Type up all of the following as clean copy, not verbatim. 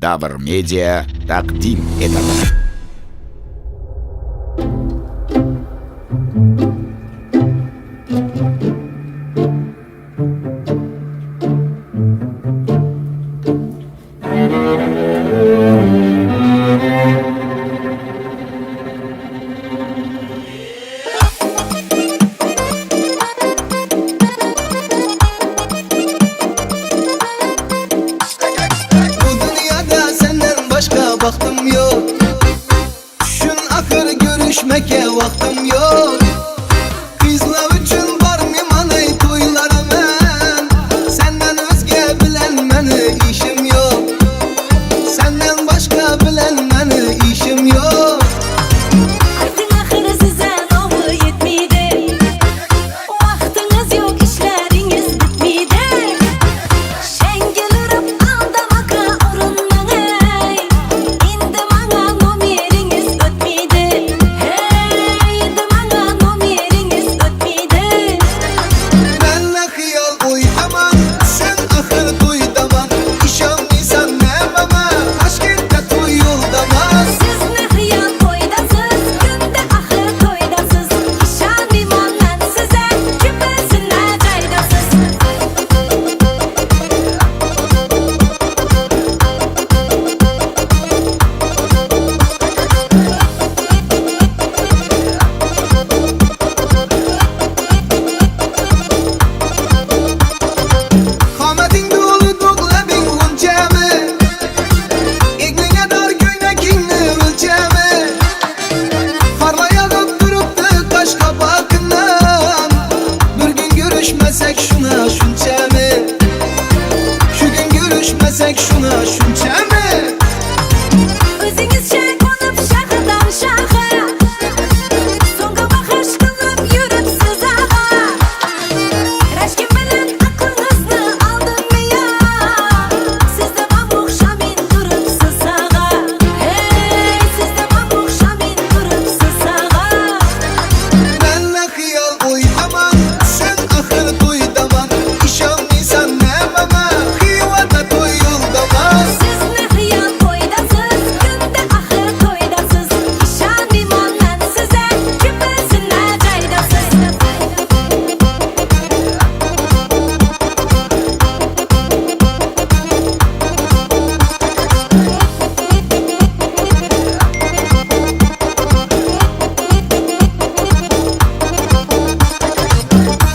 Davr Media taqdim etadi. Vaktim yok, düşün axır görüşmeke vaktim yok. Kızlar üçün var mimanay toylara men, senden özge bilen meni işim yok. Senden başka bilen meni işim yok. Artık axır size nomu yetmeydi, vaxtınız yok, işleriniz bitmeydi. Şengilirip aldamaka urunmangay, indi bana nomeringiz ötmeydi. Hey, indi bana nomeringiz ötmeydi. Benle xiyal oydaman, sen axır toydaman. İşanmıysan nememe, Taşkent'te toy yoldamaz. Siz ne xiyal toydasız, günde axır toydasız. İşanmayman men size, küpesine caydasız. Qametin dolu doğlabing g'unchami, egniga dar ko'ynagingni o'lchami. Qarlar yog'ib turibdi tosh qabog'ingdan, bir kun görüşmesek shuna shunchami. Shu kun görüşmesek shuna shunchami. O'zingizcha qo'nib shahridan shahar, so'nggi baxish qilib yuribsiz ag'a. Rashkim bilan aqlingizni oldim ya, sizda ham o'xshamin turibsiz ag'a. Hey, sizda ham o'xshamin turibsiz ag'a. Benle xiyal oydaman, sen axır toydaman. İşanmıysan nememe, Xivada toy yoldamaz. Siz ne xiyal toydasız, günde axır toydasız. İşanmayman men size, küpesine caydasız.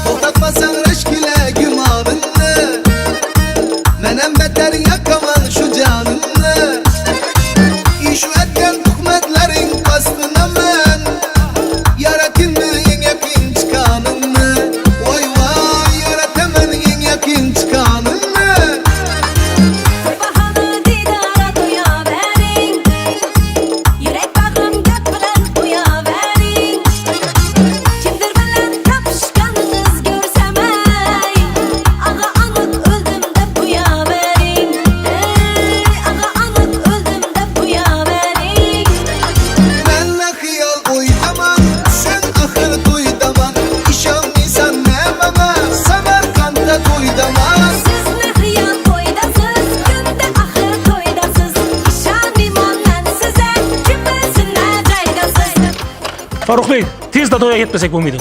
To'xtatmasang rashkila gumonimni, menam beter yakaman shu jonimni. Ish etgan tuhmatlaring qasdinaman, yaratinmi eng yaqin chiqanimni. Voy voy, yarataman eng yaqin chiqanimni. Bahona didora qo'yavering, yurak bag'rim gap bilan qo'yavering. Kimdir bilan topishganingiz ko'rsam ay, ag'a aniq o'ldim deb qo'yavering. Ey, ag'a aniq o'ldim deb qo'yavering. Benle xiyal oydaman, sen axır toydaman. İşanmıysan nememe, Samarqandda toydaman. Siz ne xiyal toydasız, günde axır toydasız. İşanmayman men size, küpesine caydasız. Farruq Bey, tezda to'yga ketmasak bo'lmaydi.